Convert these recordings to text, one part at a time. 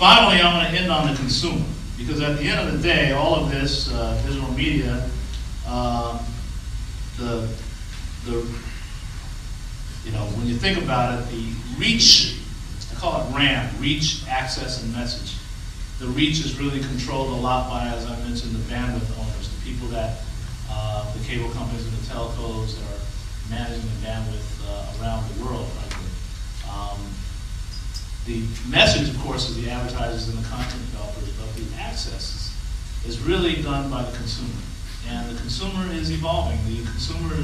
Finally, I'm going to end on the consumer, because at the end of the day, all of this digital media, when you think about it, the reach, I call it RAM, reach, access, and message. The reach is really controlled a lot by, as I mentioned, the bandwidth owners, the people that, the cable companies and the telcos that are managing the bandwidth around the world, frankly. The message, of course, is the advertisers and the content developers, but the access is really done by the consumer. And the consumer is evolving. The consumer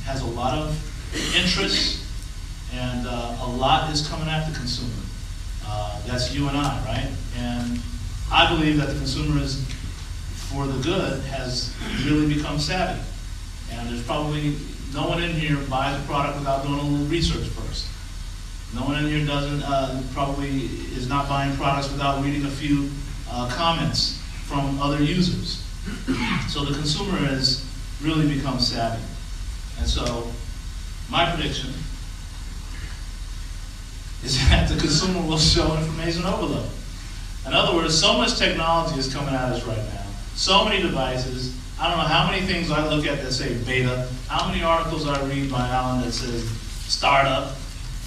has a lot of interests, and a lot is coming at the consumer. That's you and I, right? And I believe that the consumer is, for the good, has really become savvy. And there's probably no one in here buys a product without doing a little research first. No one in here probably is not buying products without reading a few comments from other users. So the consumer has really become savvy. And so my prediction is that the consumer will show information overload. In other words, so much technology is coming at us right now. So many devices. I don't know how many things I look at that say beta, how many articles I read by Alan that says startup,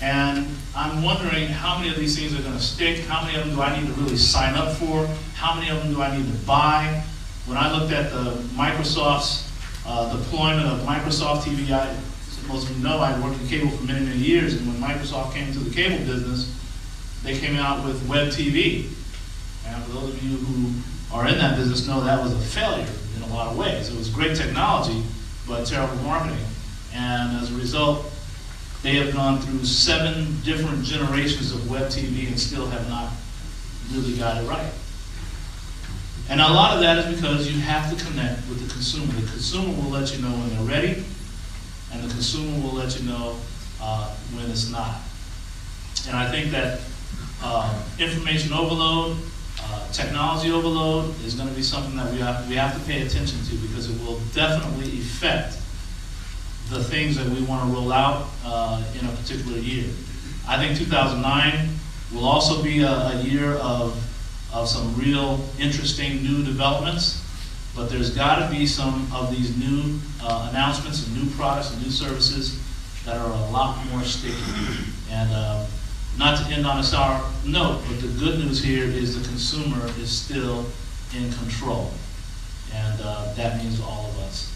and I'm wondering how many of these things are going to stick, how many of them do I need to really sign up for, how many of them do I need to buy. When I looked at the Microsoft's deployment of Microsoft TV, most of you know I worked in cable for many, many years, and when Microsoft came to the cable business, they came out with web TV. And for those of you who are in that business know that was a failure in a lot of ways. It was great technology, but terrible marketing. And as a result, they have gone through 7 different generations of web TV and still have not really got it right. And a lot of that is because you have to connect with the consumer. The consumer will let you know when they're ready, and the consumer will let you know when it's not. And I think that information overload, technology overload is going to be something that we have to pay attention to, because it will definitely affect the things that we want to roll out in a particular year. I think 2009 will also be a year of some real interesting new developments, but there's got to be some of these new announcements and new products and new services that are a lot more sticky. And not to end on a sour note, but the good news here is the consumer is still in control, and that means all of us.